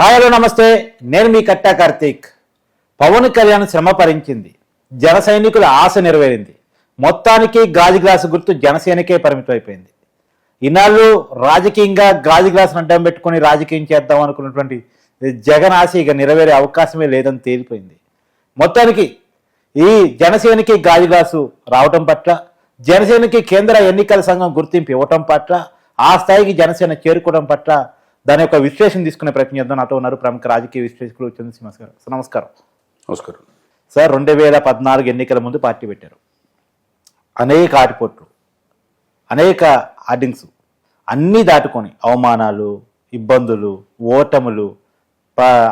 Hi hello నమస్తే, నేను మీ కట్టా కార్తీక్. పవన్ కళ్యాణ్ శ్రమ భరించింది, జన సైనికుల ఆశ నెరవేరింది. మొత్తానికి గాజు గ్లాసు గుర్తు జనసేనకే పరిమితం అయిపోయింది. ఇన్నాళ్ళు రాజకీయంగా గాజు గ్లాసును అడ్డం పెట్టుకుని రాజకీయం చేద్దాం అనుకున్నటువంటి జగన్ ఆశ ఇక నెరవేరే అవకాశమే లేదని తేలిపోయింది. మొత్తానికి ఈ జనసేనకి గాజు గ్లాసు రావటం పట్ల, జనసేనకి కేంద్ర ఎన్నికల సంఘం గుర్తింపు ఇవ్వటం పట్ల, ఆ స్థాయికి జనసేన చేరుకోవడం పట్ల దాని యొక్క విశ్లేషణ తీసుకునే ప్రయత్నం చేద్దాం. నాతో ఉన్నారు ప్రముఖ రాజకీయ విశ్లేషకులు చంద్రసింహ గారు. నమస్కారం. నమస్కారం సార్. 2014 ఎన్నికల ముందు పార్టీ పెట్టారు. అనేక ఆటిపోట్లు, అనేక ఆర్డింగ్స్ అన్నీ దాటుకొని, అవమానాలు, ఇబ్బందులు, ఓటములు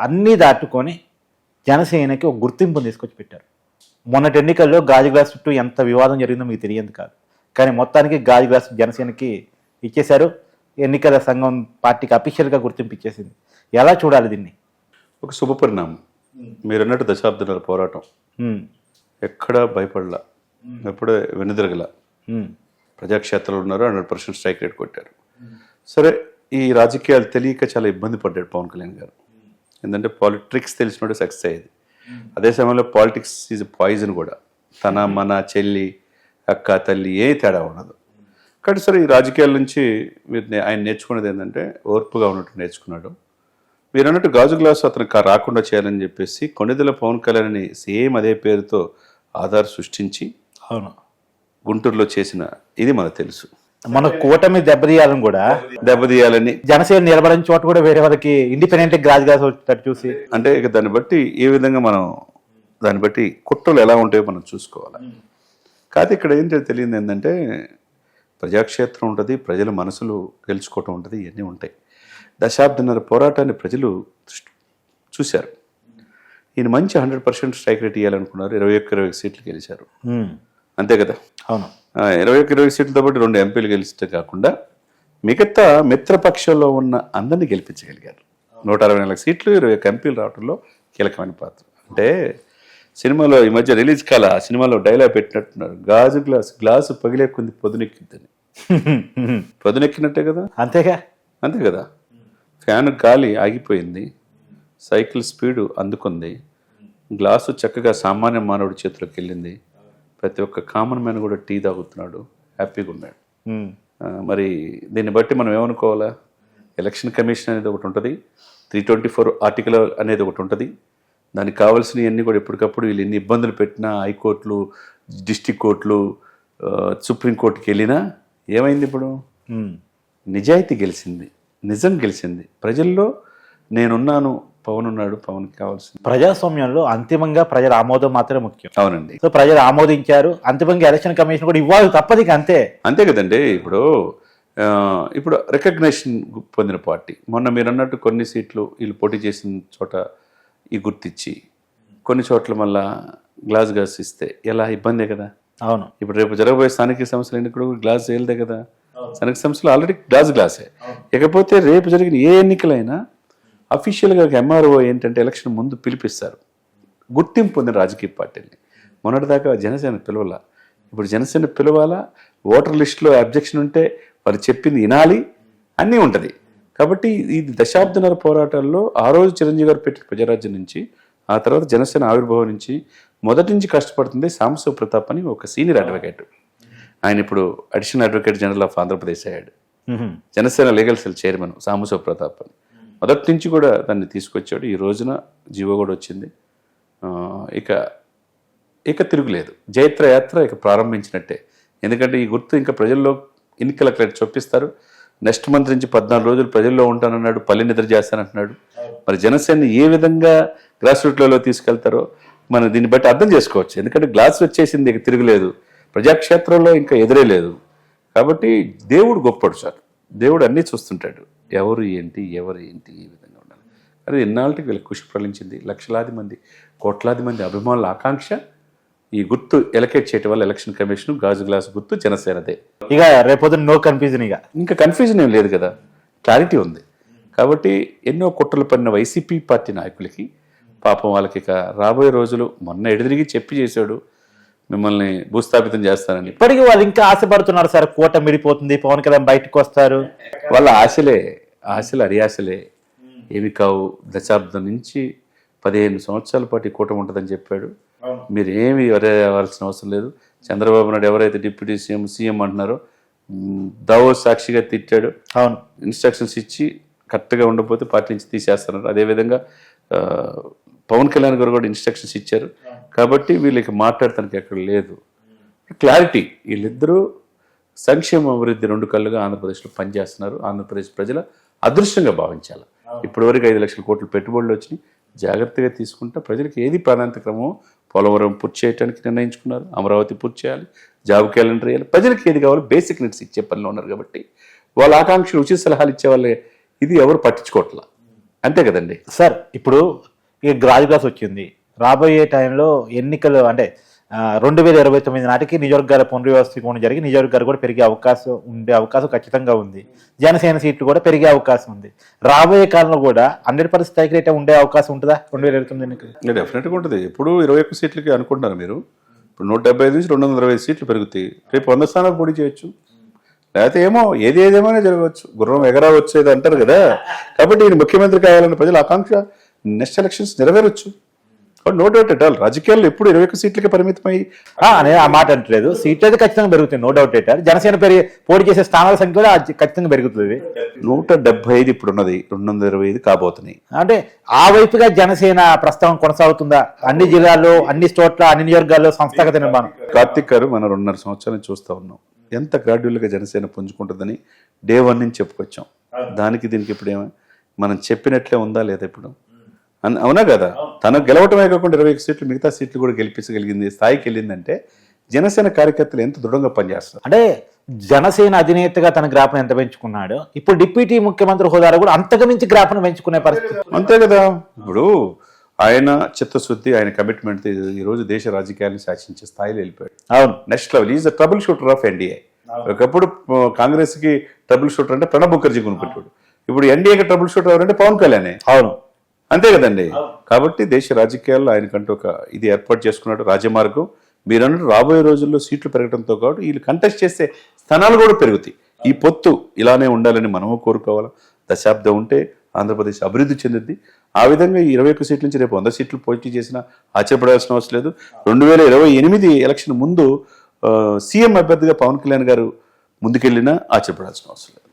అన్నీ దాటుకొని జనసేనకి ఒక గుర్తింపును తీసుకొచ్చి పెట్టారు. మొన్నటి ఎన్నికల్లో గాజు గ్లాస్ చుట్టూ ఎంత వివాదం జరిగిందో మీకు తెలియదు కాదు, కానీ మొత్తానికి గాజు గ్లాస్ జనసేనకి ఇచ్చేశారు. ఎన్నికల సంఘం పార్టీకి అఫీషియల్గా గుర్తింపు ఇచ్చేసింది. ఎలా చూడాలి దీన్ని? ఒక శుభ పరిణామం. మీరు అన్నట్టు దశాబ్దాల పోరాటం, ఎక్కడా భయపడలా, ఎప్పుడే వెనుదిరగల, ప్రజాక్షేత్రంలో ఉన్నారు. 100% స్ట్రైక్ రేట్ కొట్టారు. సరే, ఈ రాజకీయాలు తెలియక చాలా ఇబ్బంది పడ్డాడు పవన్ కళ్యాణ్ గారు. ఎందుకంటే ట్రిక్స్ తెలిసినోడే సక్సెస్ అయ్యేది. అదే సమయంలో పాలిటిక్స్ ఈజ్ పాయిజన్ కూడా. తన మన చెల్లి అక్క తల్లి ఏ తేడా ఉండదు. కాబట్టి సరే, ఈ రాజకీయాల నుంచి ఆయన నేర్చుకునేది ఏంటంటే ఓర్పుగా ఉన్నట్టు నేర్చుకున్నాడు. మీరు అన్నట్టు గాజు గ్లాసు అతనికి రాకుండా చేయాలని చెప్పేసి కొణిదెల పవన్ కళ్యాణ్ని సేమ్ అదే పేరుతో ఆధార్ సృష్టించి గుంటూరులో చేసిన ఇది మనకు తెలుసు. మన కూటమి దెబ్బతీయాలని జనసేన నిలబడిన చోట కూడా వేరే వాళ్ళకి ఇండిపెండెంట్ గాజు గ్లాస్ వచ్చేటట్టు చూసి, అంటే ఇక దాన్ని బట్టి ఏ విధంగా మనం దాన్ని బట్టి కుట్రలు ఎలా ఉంటాయో మనం చూసుకోవాలి. కాదు, ఇక్కడ ఏంటో తెలియదు ఏంటంటే ప్రజాక్షేత్రం ఉంటుంది, ప్రజల మనసులు గెలుచుకోవటం ఉంటుంది, ఇవన్నీ ఉంటాయి. దశాబ్దన్నర పోరాటాన్ని ప్రజలు చూశారు. ఈయన మంచి 100% స్ట్రైక్ రేట్ ఇవ్వాలనుకున్నారు. 21 సీట్లు గెలిచారు, అంతే కదా? అవును. 21 సీట్లతో పాటు 2 ఎంపీలు గెలిస్తే కాకుండా మిగతా మిత్రపక్షంలో ఉన్న అందరినీ గెలిపించగలిగారు. 164 సీట్లు, 21 ఎంపీలు రావడంలో కీలకమైన పాత్ర. అంటే సినిమాలో ఈ మధ్య రిలీజ్ కాల సినిమాలో డైలాగ్ పెట్టినట్టున్నారు, గాజు గ్లాసు పగిలేకుంది పొదునెక్కిద్దని. పొదునెక్కినట్టే కదా? అంతేగా, అంతే కదా. ఫ్యాన్ గాలి ఆగిపోయింది, సైకిల్ స్పీడు అందుకుంది, గ్లాసు చక్కగా సామాన్య మానవుడి చేతిలోకి వెళ్ళింది. ప్రతి ఒక్క కామన్ మ్యాన్ కూడా టీ తాగుతున్నాడు, హ్యాపీగా ఉన్నాడు. మరి దీన్ని బట్టి మనం ఏమనుకోవాలా? ఎలక్షన్ కమిషన్ అనేది ఒకటి ఉంటుంది, 324 ఆర్టికల్ అనేది ఒకటి ఉంటుంది. దానికి కావాల్సినవన్నీ కూడా ఎప్పటికప్పుడు వీళ్ళు ఎన్ని ఇబ్బందులు పెట్టినా, హైకోర్టులు, డిస్టిక్ కోర్టులు, సుప్రీంకోర్టుకి వెళ్ళినా ఏమైంది? ఇప్పుడు నిజాయితీ గెలిచింది, నిజం గెలిచింది. ప్రజల్లో నేనున్నాను, పవన్ ఉన్నాడు, పవన్కి కావాల్సింది. ప్రజాస్వామ్యంలో అంతిమంగా ప్రజల ఆమోదం మాత్రమే ముఖ్యం. అవునండి. సో ప్రజలు ఆమోదించారు, అంతిమంగా ఎలక్షన్ కమిషన్ కూడా ఇవ్వాలి, తప్పదు, అంతే అంతే కదండి. ఇప్పుడు రికగ్నేషన్ పొందిన పార్టీ. మొన్న మీరు అన్నట్టు కొన్ని సీట్లు వీళ్ళు పోటీ చేసిన చోట ఈ గుర్తిచ్చి, కొన్ని చోట్ల మళ్ళా గ్లాస్ ఇస్తే ఎలా ఇబ్బందే కదా? అవును. ఇప్పుడు రేపు జరగబోయే స్థానిక సంస్థలు ఎన్నికలు గ్లాస్ చేయలేదే కదా? స్థానిక సంస్థలు ఆల్రెడీ గ్లాసే. ఇకపోతే రేపు జరిగిన ఏ ఎన్నికలైనా అఫీషియల్గా ఎంఆర్ఓ ఏంటంటే ఎలక్షన్ ముందు పిలిపిస్తారు, గుర్తింపు పొందిన రాజకీయ పార్టీని. మొన్నటిదాకా జనసేన పిలవాలా, ఇప్పుడు జనసేన పిలవాలా, ఓటర్ లిస్టులో అబ్జెక్షన్ ఉంటే వారు చెప్పింది వినాలి, అన్నీ ఉంటుంది. కాబట్టి ఇది దశాబ్దన్నర పోరాటాల్లో ఆ రోజు చిరంజీవి గారు పెట్టిన ప్రజారాజ్యం నుంచి, ఆ తర్వాత జనసేన ఆవిర్భావం నుంచి మొదటి నుంచి కష్టపడుతుంది సాంబశివ ప్రతాప్ అని ఒక సీనియర్ అడ్వకేట్. ఆయన ఇప్పుడు additional advocate general of Andhra Pradesh అయ్యాడు. Janasena legal cell chairman Sambasiva Pratap అని మొదటి నుంచి కూడా దాన్ని తీసుకొచ్చాడు. ఈ రోజున జీవో కూడా వచ్చింది. ఇక తిరుగులేదు, జైత్ర యాత్ర ఇక ప్రారంభించినట్టే. ఎందుకంటే ఈ గుర్తు ఇంకా ప్రజల్లో ఎన్నికలకు చొప్పిస్తారు. నెక్స్ట్ మంత్ నుంచి 14 రోజులు ప్రజల్లో ఉంటానన్నాడు, పల్లె నిద్ర చేస్తానంటున్నాడు. మరి జనసేన ఏ విధంగా గ్రాస్ రూట్లలో తీసుకెళ్తారో మనం దీన్ని బట్టి అర్థం చేసుకోవచ్చు. ఎందుకంటే గ్లాస్ వచ్చేసింది, ఇక తిరగలేదు, ప్రజాక్షేత్రంలో ఇంకా ఎదురే లేదు. కాబట్టి దేవుడు గొప్పడు సార్, దేవుడు అన్నీ చూస్తుంటాడు, ఎవరు ఏంటి ఏ విధంగా ఉండాలి. అది ఎన్నాళ్ళకి వీళ్ళకి కృషి ఫలించింది. లక్షలాది మంది, కోట్లాది మంది అభిమానుల ఆకాంక్ష ఈ గుర్తు ఎలకేట్ చేయటం వల్ల ఎలక్షన్ కమిషన్ గాజు గ్లాస్ గుర్తు జనసేనదే. ఇక రేపొద్దున నో కన్ఫ్యూజన్, ఇంకా కన్ఫ్యూజన్ ఏం లేదు కదా, క్లారిటీ ఉంది. కాబట్టి ఎన్నో కుట్రలు పడిన వైసీపీ పార్టీ నాయకులకి పాపం వాళ్ళకి ఇక రాబోయే రోజులు, మొన్న ఎడిదిరిగి చెప్పి చేశాడు మిమ్మల్ని భూస్థాపితం చేస్తానని, ఇప్పటికీ వాళ్ళు ఇంకా ఆశపడుతున్నారు సార్, కూటమి విడిపోతుంది, పవన్ కళ్యాణ్ బయటకు వస్తారు. వాళ్ళ ఆశలు అరియాశలే. ఏమి కావు, దశాబ్దం నుంచి 15 సంవత్సరాల పాటు ఈ కూటమి ఉంటుందని చెప్పాడు. మీరు ఏమి అవ్వాల్సిన అవసరం లేదు. చంద్రబాబు నాయుడు ఎవరైతే డిప్యూటీ సీఎం అంటున్నారో దావో సాక్షిగా తిట్టాడు. అవును, ఇన్స్ట్రక్షన్స్ ఇచ్చి కరెక్ట్గా ఉండకపోతే పార్టీ నుంచి తీసేస్తున్నారు. అదేవిధంగా పవన్ కళ్యాణ్ గారు కూడా ఇన్స్ట్రక్షన్స్ ఇచ్చారు. కాబట్టి వీళ్ళకి మాట్లాడటానికి ఎక్కడ లేదు. క్లారిటీ, వీళ్ళిద్దరూ సంక్షేమ అభివృద్ధి 2 కళ్ళుగా ఆంధ్రప్రదేశ్లో పనిచేస్తున్నారు. ఆంధ్రప్రదేశ్ ప్రజల అదృష్టంగా భావించాలి. ఇప్పటివరకు 5 లక్షల కోట్ల పెట్టుబడులు వచ్చినాయి. జాగ్రత్తగా తీసుకుంటే ప్రజలకు ఏది ప్రాధాన్యత క్రమం, పోలవరం పూర్తి చేయడానికి నిర్ణయించుకున్నారు, అమరావతి పూర్తి చేయాలి, జాబ్ క్యాలెండర్ వేయాలి, ప్రజలకు ఏది కావాలో బేసిక్ నీడ్స్ ఇచ్చే పనిలో ఉన్నారు. కాబట్టి వాళ్ళ ఆకాంక్షలు ఉచిత సలహాలు ఇచ్చే వాళ్ళే, ఇది ఎవరు పట్టించుకోవట్లా. అంతే కదండి సార్. ఇప్పుడు ఈ గ్రాజ్ గ్లాస్ వచ్చింది, రాబోయే టైంలో ఎన్నికలు అంటే 2029 నాటికి నియోజకవర్గాల పునర్వ్యవస్థీకరణ జరిగి నియోజకవర్గాలు కూడా పెరిగే అవకాశం ఖచ్చితంగా ఉంది. జనసేన సీట్లు కూడా పెరిగే అవకాశం ఉంది. రాబోయే కాలంలో కూడా 100% స్థాయికి రేటే ఉండే అవకాశం ఉంటుందా 2029 ఎన్నికలు? డెఫినెట్గా ఉంటుంది. ఇప్పుడు 21 సీట్లకి అనుకుంటున్నారు మీరు. ఇప్పుడు 175 నుంచి 220 సీట్లు పెరుగుతాయి. రేపు 100 స్థానాలు పోటీ చేయొచ్చు. లేకపోతే ఏమో ఏదేమైనా జరగవచ్చు, గుర్రం ఎగరా వచ్చేది అంటారు కదా. కాబట్టి ఈయన ముఖ్యమంత్రి కావాలన్న ప్రజల ఆకాంక్ష నెక్స్ట్ ఎలక్షన్స్ నెరవేరొచ్చు. No doubt at all. రాజకీయాల్లో ఎప్పుడు 21 సీట్లకి పరిమితమై అనే ఆ మాట అంటలేదు. సీట్లు అయితే ఖచ్చితంగా పెరుగుతాయి, no doubt at all. Janasena పోటీ చేసే స్థానాల సంఖ్య కూడా ఖచ్చితంగా పెరుగుతుంది. 175 ఇప్పుడు ఉన్నది, 225 కాబోతున్నాయి. అంటే ఆ వైపుగా జనసేన ప్రస్తావన కొనసాగుతుందా? అన్ని జిల్లాల్లో, అన్ని చోట్ల, అన్ని నియోజకవర్గాల్లో సంస్థాగత నిర్మాణం. కార్తిక్ గారు మనం 2.5 సంవత్సరాలు చూస్తూ ఉన్నాం ఎంత గ్రాడ్యువల్గా జనసేన పుంజుకుంటుందని. డే 1 నుంచి చెప్పుకొచ్చాం. దానికి దీనికి ఇప్పుడు మనం చెప్పినట్లే ఉందా లేదా? ఇప్పుడు అవునా కదా. తను గెలవటమే కాకుండా 21 సీట్లు మిగతా సీట్లు కూడా గెలిపించగలిగింది స్థాయికి వెళ్ళిందంటే జనసేన కార్యకర్తలు ఎంత దృఢంగా పనిచేస్తారు. అంటే జనసేన అధినేతగా తన గ్రాఫ్ను ఎంత పెంచుకున్నాడు, ఇప్పుడు డిప్యూటీ ముఖ్యమంత్రి హోదాలో కూడా అంతకు మించి గ్రాఫ్ను పెంచుకునే పరిస్థితి. అంతే కదా. ఇప్పుడు ఆయన చిత్తశుద్ధి, ఆయన కమిట్మెంట్ ఈరోజు దేశ రాజకీయాలను శాసించే స్థాయిలో వెళ్ళిపోయాడు. అవును, next level. Is the trouble shooter of NDA. ఒకప్పుడు కాంగ్రెస్ కి ట్రబుల్ షూటర్ అంటే ప్రణబ్ ముఖర్జీ కొనుక్కుంటాడు. ఇప్పుడు ఎన్డీఏకి ట్రబుల్ షూటర్ ఎవరంటే పవన్ కళ్యాణ్. అవును, అంతే కదండి. కాబట్టి దేశ రాజకీయాల్లో ఆయనకంటూ ఒక ఇది ఏర్పాటు చేసుకున్నాడు, రాజమార్గం. మీరు అన్నట్టు రాబోయే రోజుల్లో సీట్లు పెరగడంతో కాబట్టి వీళ్ళు కంటెస్ట్ చేసే స్థానాలు కూడా పెరుగుతాయి. ఈ పొత్తు ఇలానే ఉండాలని మనము కోరుకోవాలి. దశాబ్దం ఉంటే ఆంధ్రప్రదేశ్ అభివృద్ధి చెందింది. ఆ విధంగా ఈ 21 సీట్ల నుంచి రేపు 100 సీట్లు పోటీ చేసినా ఆశ్చర్యపడాల్సిన అవసరం లేదు. 2028 ఎలక్షన్ ముందు సీఎం అభ్యర్థిగా పవన్ కళ్యాణ్ గారు ముందుకెళ్ళినా ఆశ్చర్యపడాల్సిన అవసరం లేదు.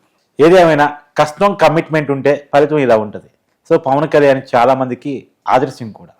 ఏదేమైనా కష్టం, కమిట్మెంట్ ఉంటే ఫలితం ఇలా ఉంటుంది. సో పవన్ కళ్యాణ్ చాలా మందికి ఆదర్శం కూడా.